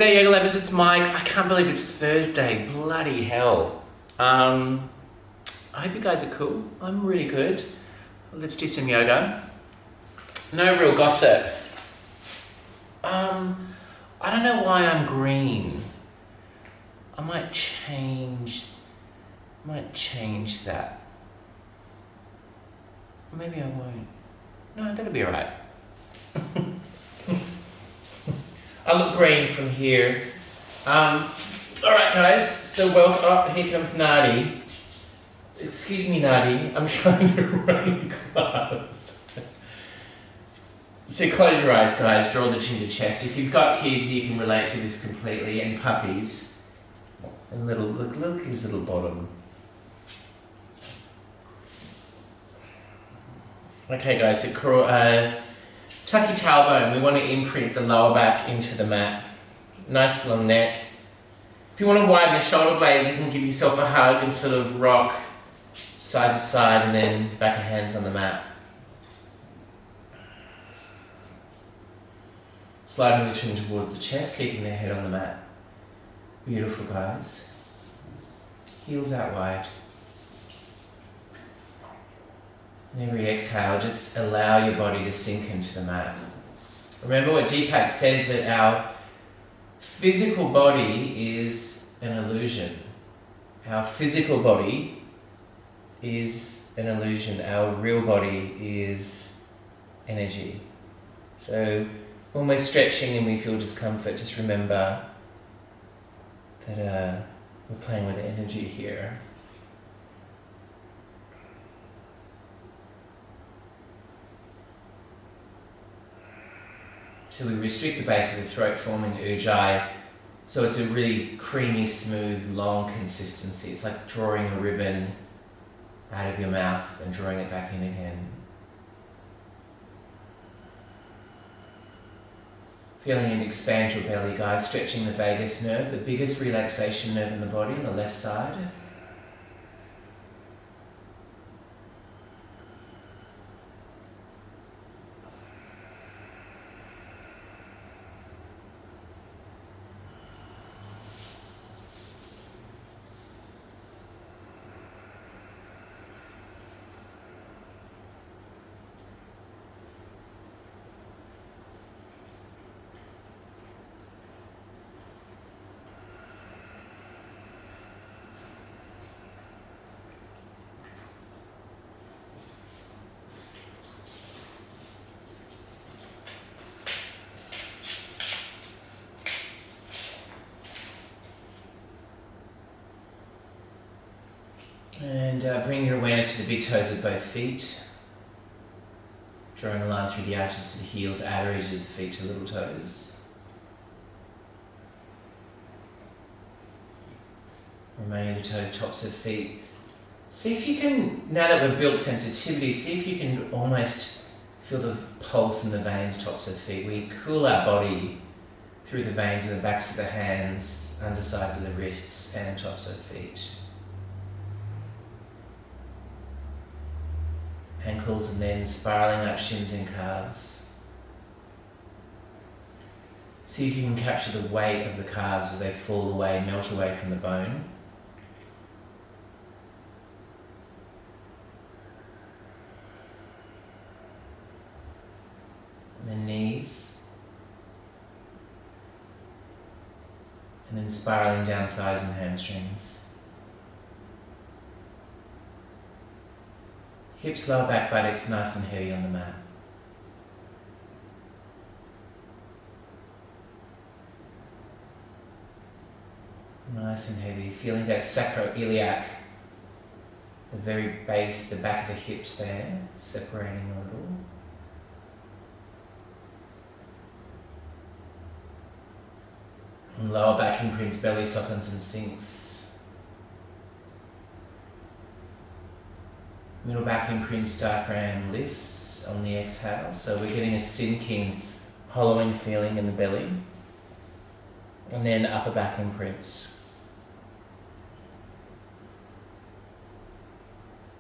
Hey Yoga Lovers, it's Mike. I can't believe it's Thursday. Bloody hell. I hope you guys are cool. I'm really good. Let's do some yoga. No real gossip. I don't know why I'm green. I might change that. Maybe I won't. No, that'll be alright. I look green from here. Alright guys, so welcome. Oh, here comes Nadi. Excuse me, Nadi. I'm trying to run class. So close your eyes, guys. Draw the chin to chest. If you've got kids, you can relate to this completely, and puppies. And look at his little bottom. Okay, guys. So tuck your tailbone. We want to imprint the lower back into the mat. Nice long neck. If you want to widen the shoulder blades, you can give yourself a hug and sort of rock side to side and then back of hands on the mat. Sliding the chin towards the chest, keeping the head on the mat. Beautiful, guys. Heels out wide. And every exhale, just allow your body to sink into the mat. Remember what Deepak says, that our physical body is an illusion. Our physical body is an illusion. Our real body is energy. So when we're stretching and we feel discomfort, just remember that we're playing with energy here. So we restrict the base of the throat, forming ujjayi. So it's a really creamy, smooth, long consistency. It's like drawing a ribbon out of your mouth and drawing it back in again. Feeling it expand your belly, guys, stretching the vagus nerve, the biggest relaxation nerve in the body on the left side. And bring your awareness to the big toes of both feet. Drawing a line through the arches to the heels, outer edges of the feet to little toes. Remaining the toes, tops of feet. See if you can, now that we've built sensitivity, see if you can almost feel the pulse in the veins, tops of feet. We cool our body through the veins in the backs of the hands, undersides of the wrists, and tops of feet. Ankles and then spiraling up shins and calves. See if you can capture the weight of the calves as they fall away, melt away from the bone. And then knees. And then spiraling down thighs and hamstrings. Hips, lower back, buttocks nice and heavy on the mat. Nice and heavy. Feeling that sacroiliac, the very base, the back of the hips there, separating a little. And lower back imprints, belly softens and sinks. Middle back imprints, diaphragm lifts on the exhale. So we're getting a sinking, hollowing feeling in the belly. And then upper back imprints.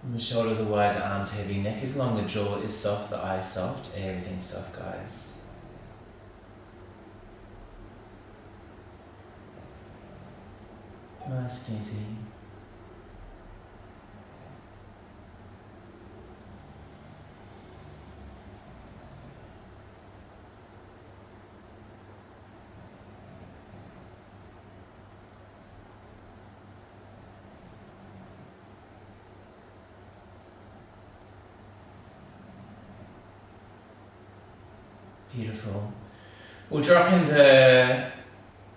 And the shoulders are wide, the arms heavy, neck is long, the jaw is soft, the eyes soft, everything's soft, guys. Nice and easy. Beautiful. We'll drop in the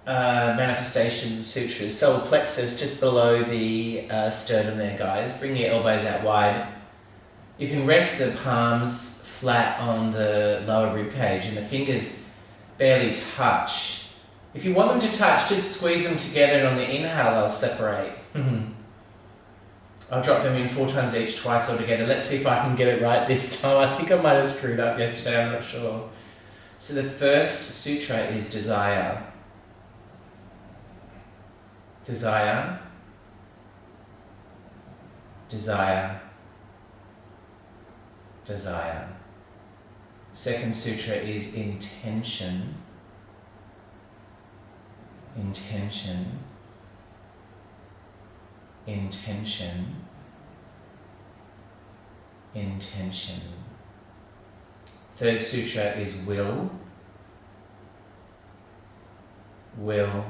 manifestation sutras. Solar plexus just below the sternum there, guys. Bring your elbows out wide. You can rest the palms flat on the lower rib cage and the fingers barely touch. If you want them to touch, just squeeze them together, and on the inhale they'll separate. I'll drop them in 4 times each, twice all together. Let's see if I can get it right this time. I think I might have screwed up yesterday, I'm not sure. So the first sutra is desire. Desire. Desire. Desire. Second sutra is intention. Intention. Intention. Intention. Third sutra is will. Will.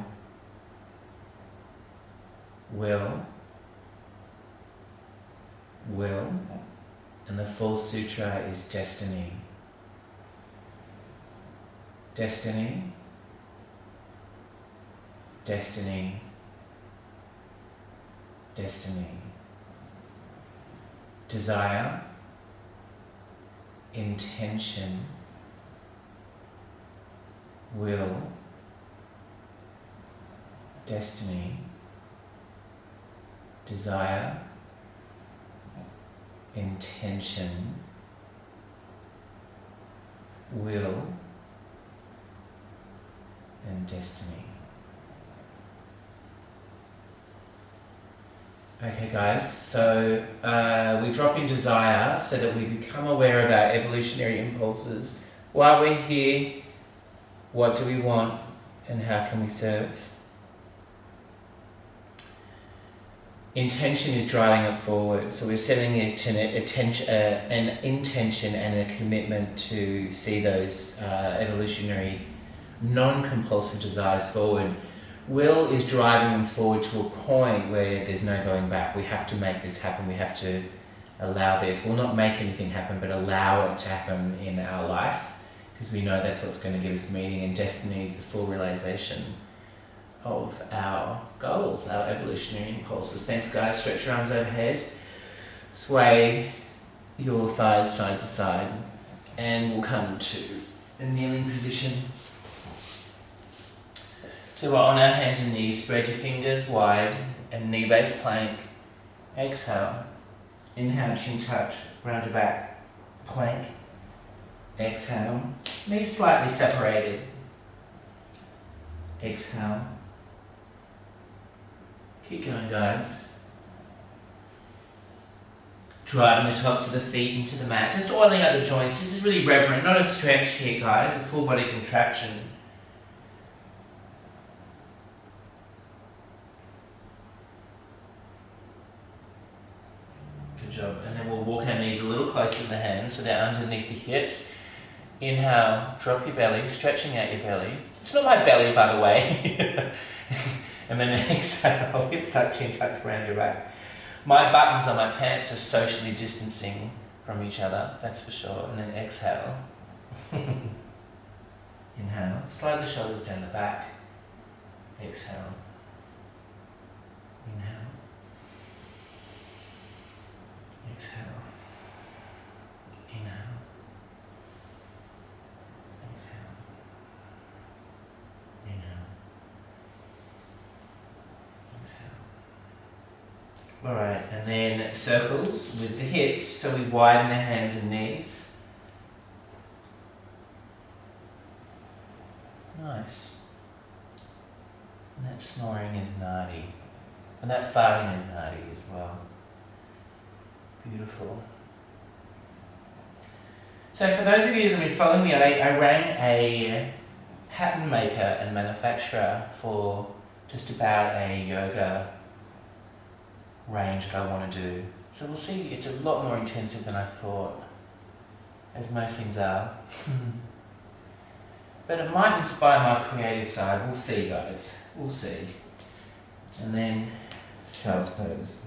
Will. Will. And the fourth sutra is destiny. Destiny. Destiny. Destiny. Desire. Intention. Will. Destiny. Desire. Intention. Will. And destiny. Okay guys, so we drop in desire so that we become aware of our evolutionary impulses. While we're here, what do we want and how can we serve? Intention is driving it forward, so we're setting an intention and a commitment to see those evolutionary non-compulsive desires forward. Will is driving them forward to a point where there's no going back. We have to make this happen. We have to allow this. We'll not make anything happen, but allow it to happen in our life, because we know that's what's going to give us meaning, and destiny is the full realization of our goals, our evolutionary impulses. Thanks guys. Stretch your arms overhead. Sway your thighs side to side, and we'll come to a kneeling position. So we're on our hands and knees, spread your fingers wide and knee base plank. Exhale. Inhale, chin touch, round your back, plank. Exhale. Knees slightly separated. Exhale. Keep going guys. Driving the tops of the feet into the mat, just oiling out the joints. This is really reverent, not a stretch here guys, a full body contraction. Job. And then we'll walk our knees a little closer to the hands so they're underneath the hips. Inhale, drop your belly, stretching out your belly. It's not my belly, by the way. And then exhale, hips tuck, chin tuck around your back. My buttons on my pants are socially distancing from each other, that's for sure. And then exhale. Inhale, slide the shoulders down the back. Exhale. Inhale. Exhale. Inhale. Exhale. Inhale. Exhale. Alright, and then circles with the hips, so we widen the hands and knees. Nice. And that snoring is naughty. And that farting is naughty as well. Beautiful. So for those of you that have been following me, I ran a pattern maker and manufacturer for just about a yoga range that I want to do. So we'll see, it's a lot more intensive than I thought, as most things are. But it might inspire my creative side. We'll see, guys. We'll see. And then child's pose.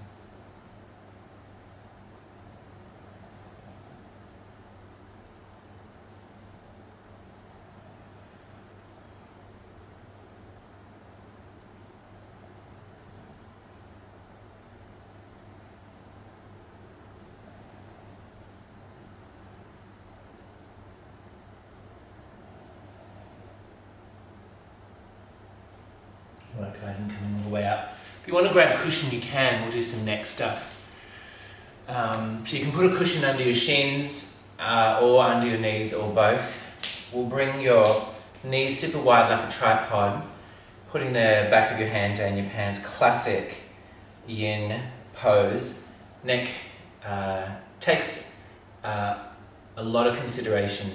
Right, guys, I'm coming all the way up. If you want to grab a cushion, you can. We'll do some neck stuff. So you can put a cushion under your shins or under your knees or both. We'll bring your knees super wide like a tripod, putting the back of your hand down your pants. Classic yin pose. Neck takes a lot of consideration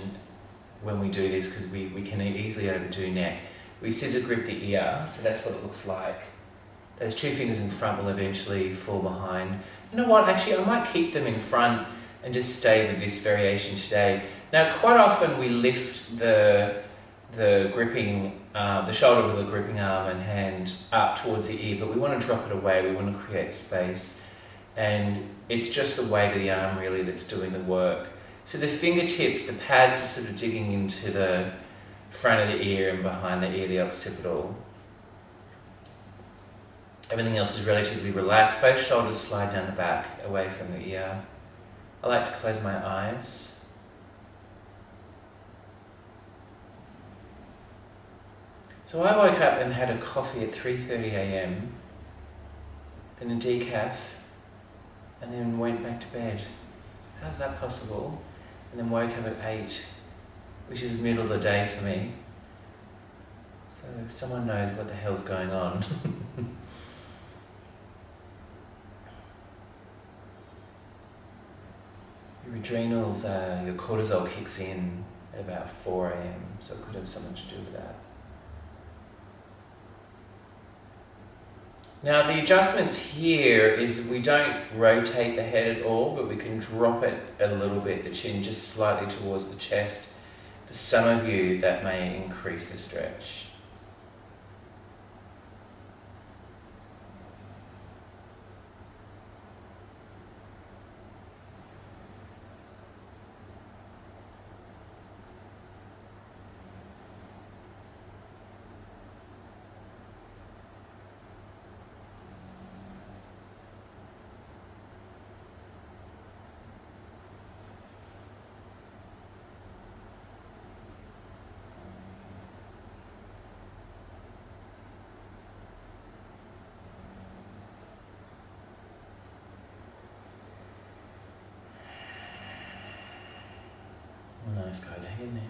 when we do this because we can easily overdo neck. We scissor grip the ear, so that's what it looks like. Those two fingers in front will eventually fall behind. You know what, actually I might keep them in front and just stay with this variation today. Now quite often we lift the gripping, the shoulder with the gripping arm and hand up towards the ear, but we want to drop it away, we want to create space. And it's just the weight of the arm really that's doing the work. So the fingertips, the pads are sort of digging into the front of the ear and behind the ear, the occipital. Everything else is relatively relaxed. Both shoulders slide down the back, away from the ear. I like to close my eyes. So I woke up and had a coffee at 3:30 a.m, then a decaf, and then went back to bed. How's that possible? And then woke up at 8, which is the middle of the day for me. So if someone knows what the hell's going on. Your adrenals, your cortisol kicks in at about 4 a.m, so it could have something to do with that. Now the adjustments here is we don't rotate the head at all, but we can drop it a little bit, the chin just slightly towards the chest. For some of you, that may increase the stretch. Nice, guys, hang in there.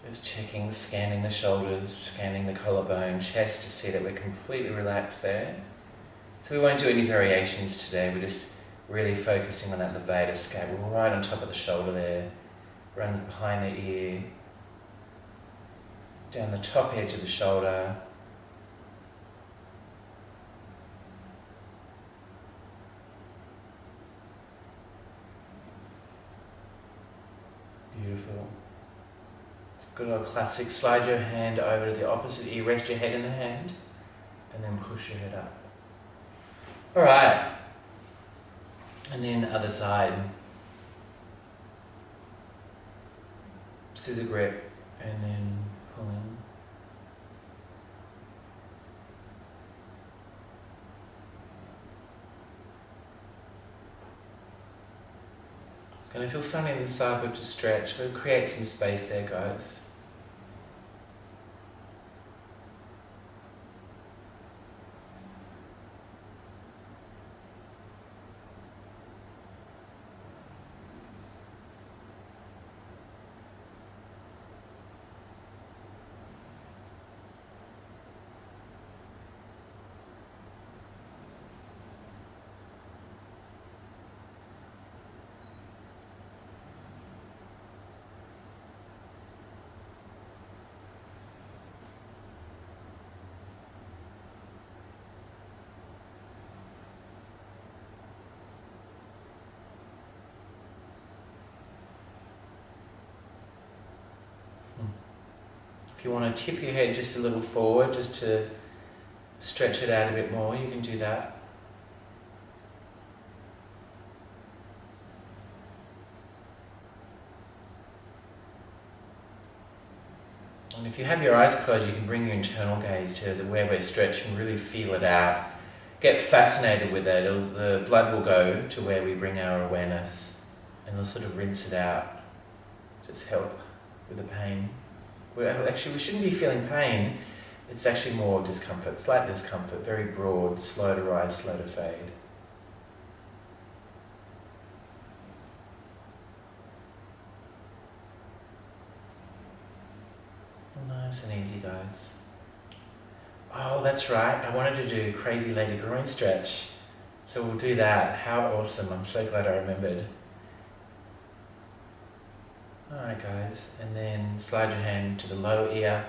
Just checking, scanning the shoulders, scanning the collarbone, chest to see that we're completely relaxed there. So we won't do any variations today, we're just really focusing on that levator scap. We're right on top of the shoulder there, runs behind the ear, down the top edge of the shoulder, beautiful. Good old classic, slide your hand over to the opposite ear, rest your head in the hand, and then push your head up. Alright, and then other side. Scissor grip, and then pull in. It's going to feel funny in the side grip to stretch. We'll create some space there, guys. If you want to tip your head just a little forward, just to stretch it out a bit more, you can do that. And if you have your eyes closed, you can bring your internal gaze to where we're stretching, really feel it out. Get fascinated with it. The blood will go to where we bring our awareness, and we'll sort of rinse it out. Just help with the pain. Actually, we shouldn't be feeling pain. It's actually more discomfort, slight discomfort, very broad, slow to rise, slow to fade. Nice and easy, guys. Oh, that's right. I wanted to do crazy lady groin stretch. So we'll do that. How awesome. I'm so glad I remembered. Alright, guys. And then slide your hand to the lower ear.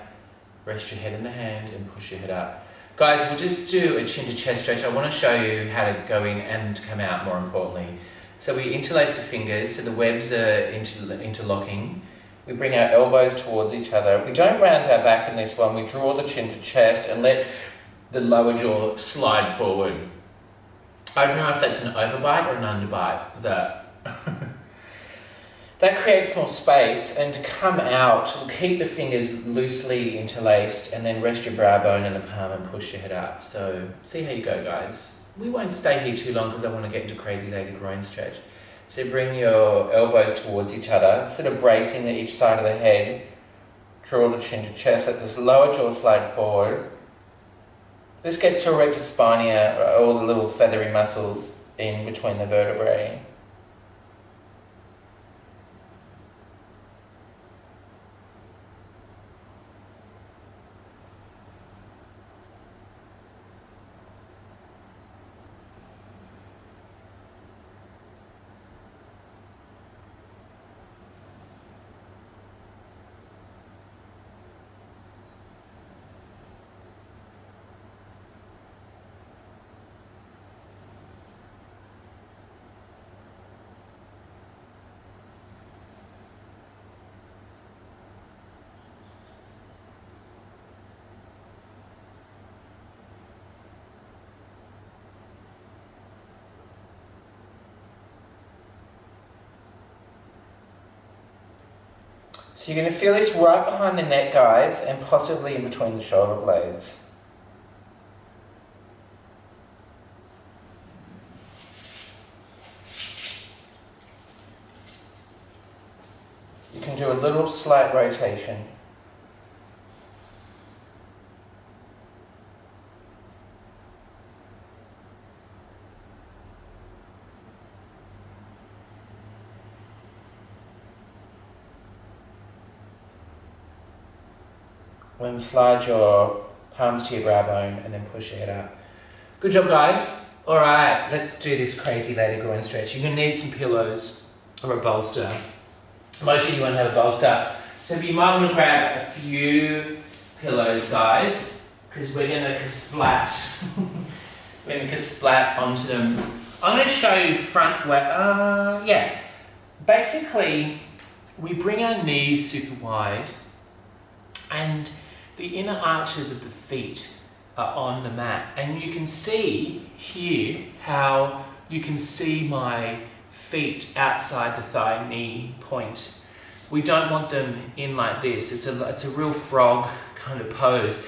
Rest your head in the hand and push your head up. Guys, we'll just do a chin to chest stretch. I want to show you how to go in and come out, more importantly. So we interlace the fingers so the webs are interlocking. We bring our elbows towards each other. We don't round our back in this one. We draw the chin to chest and let the lower jaw slide forward. I don't know if that's an overbite or an underbite. That creates more space, and to come out, we'll keep the fingers loosely interlaced and then rest your brow bone in the palm and push your head up. So see how you go, guys. We won't stay here too long because I want to get into crazy lady groin stretch. So bring your elbows towards each other, sort of bracing at each side of the head. Draw the chin to chest, let this lower jaw slide forward. This gets to rectus spinae, all the little feathery muscles in between the vertebrae. So you're going to feel this right behind the neck, guys, and possibly in between the shoulder blades. You can do a little slight rotation. Then slide your palms to your brow bone and then push your head up. Good job, guys. All right, let's do this crazy lady groin stretch. You're going to need some pillows or a bolster. Most of you won't have a bolster. So you might want to grab a few pillows, guys, because we're going to splat. We're going to splat onto them. I'm going to show you front way. Yeah. Basically, we bring our knees super wide and the inner arches of the feet are on the mat. And you can see here how you can see my feet outside the thigh knee point. We don't want them in like this. It's a real frog kind of pose.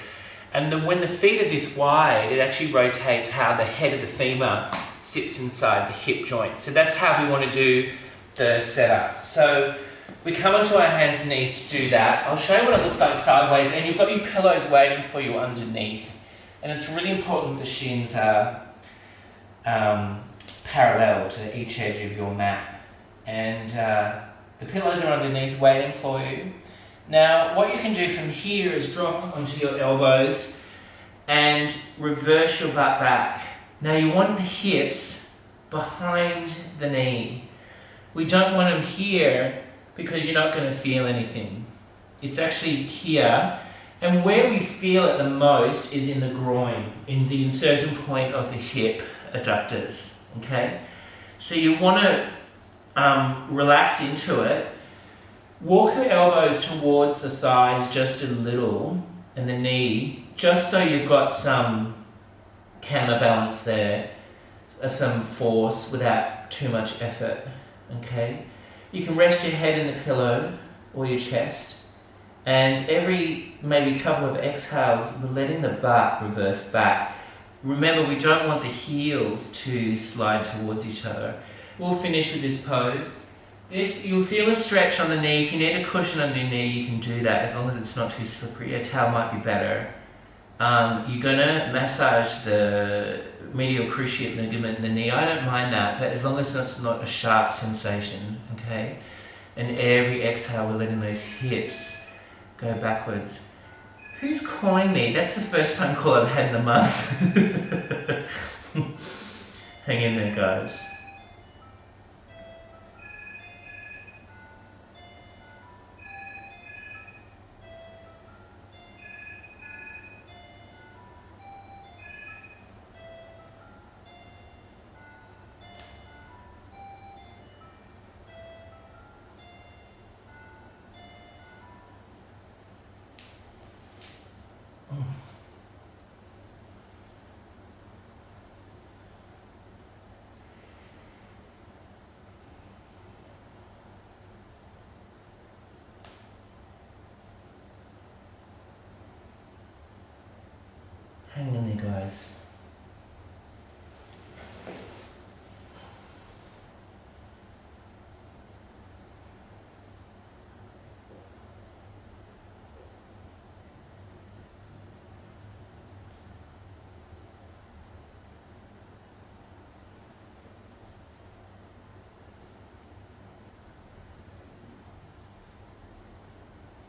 And when the feet are this wide, it actually rotates how the head of the femur sits inside the hip joint. So that's how we want to do the setup. So we come onto our hands and knees to do that. I'll show you what it looks like sideways, and you've got your pillows waiting for you underneath. And it's really important the shins are parallel to each edge of your mat. And the pillows are underneath waiting for you. Now, what you can do from here is drop onto your elbows and reverse your butt back. Now, you want the hips behind the knee. We don't want them here because you're not going to feel anything. It's actually here. And where we feel it the most is in the groin, in the insertion point of the hip adductors, okay? So you want to relax into it Walk your elbows towards the thighs just a little and the knee, just so you've got some counterbalance there, some force without too much effort, okay? You can rest your head in the pillow or your chest, and every maybe couple of exhales, we're letting the butt reverse back. Remember, we don't want the heels to slide towards each other. We'll finish with this pose. You'll feel a stretch on the knee. If you need a cushion under your knee, you can do that as long as it's not too slippery. A towel might be better. You're going to massage the medial cruciate ligament in the knee. I don't mind that, but as long as it's not a sharp sensation, okay? And every exhale, we're letting those hips go backwards. Who's calling me? That's the first phone call I've had in a month. Hang in there, guys. Hang in there, guys.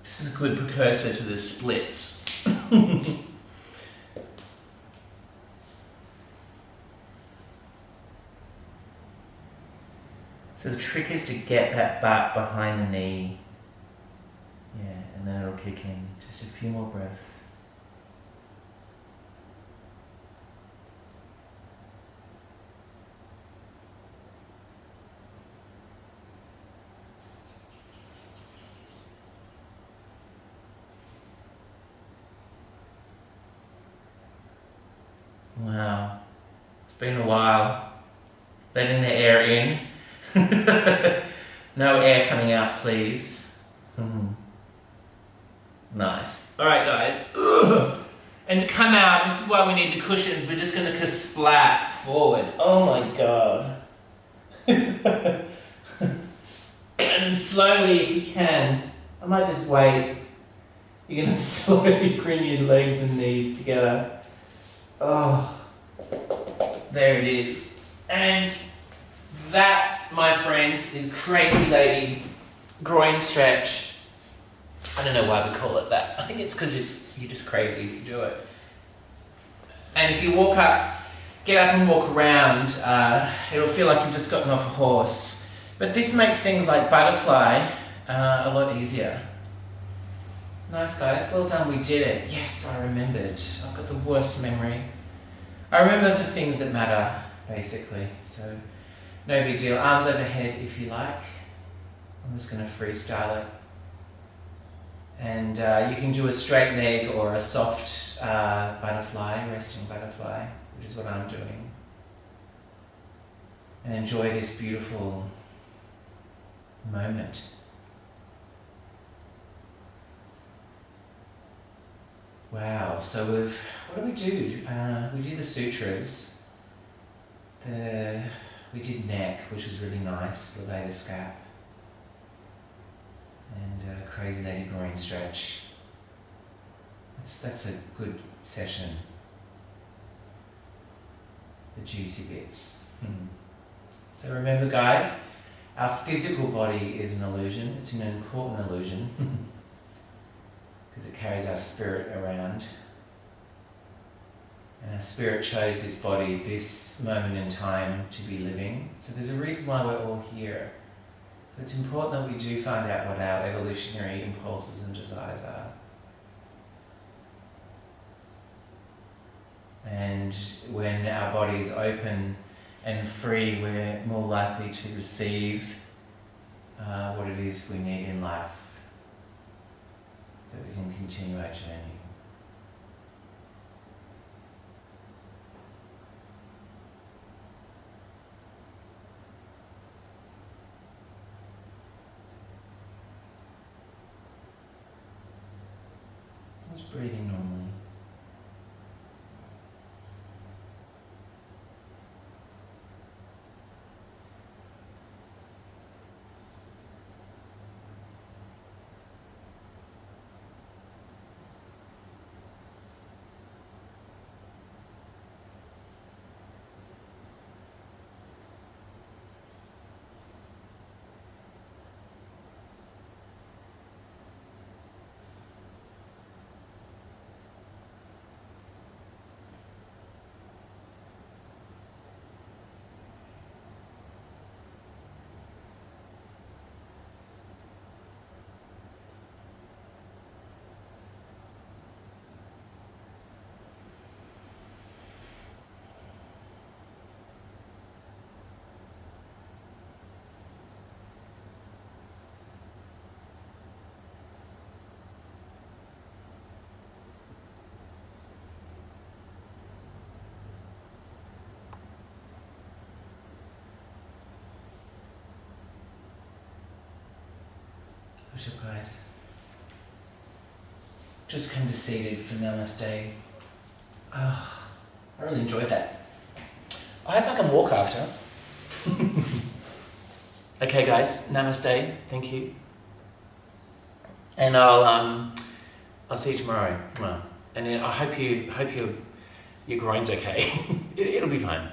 This is a good precursor to the splits. So the trick is to get that butt behind the knee. Yeah, and then it'll kick in. Just a few more breaths. Wow, it's been a while. Letting the air in. No air coming out, please. Nice. Alright, guys. Ugh. And to come out, this is why we need the cushions. We're just going to splat forward. Oh my god. And slowly, if you can, I might just wait. You're going to slowly bring your legs and knees together. Oh, there it is. And that, my friends, is crazy lady groin stretch. I don't know why we call it that. I think it's because you're just crazy if you do it. And if you walk up, get up and walk around, it'll feel like you've just gotten off a horse. But this makes things like butterfly a lot easier. Nice, guys. Well done, we did it. Yes, I remembered. I've got the worst memory. I remember the things that matter, basically. So, no big deal. Arms overhead if you like. I'm just going to freestyle it. And you can do a straight leg or a soft butterfly, resting butterfly, which is what I'm doing. And enjoy this beautiful moment. Wow, so what do we do? We do the Sutras. We did neck, which was really nice, levator scap. And crazy lady groin stretch. That's a good session. The juicy bits. So remember, guys, our physical body is an illusion. It's an important illusion because it carries our spirit around. And our spirit chose this body, this moment in time to be living. So there's a reason why we're all here. So it's important that we do find out what our evolutionary impulses and desires are. And when our body is open and free, we're more likely to receive what it is we need in life so we can continue our journey. Just breathing normally. Push up, guys. Just come to seated for Namaste. Oh, I really enjoyed that. I hope I can walk after. Okay, guys. Namaste. Thank you. And I'll see you tomorrow. And then I hope your groin's okay. It'll be fine.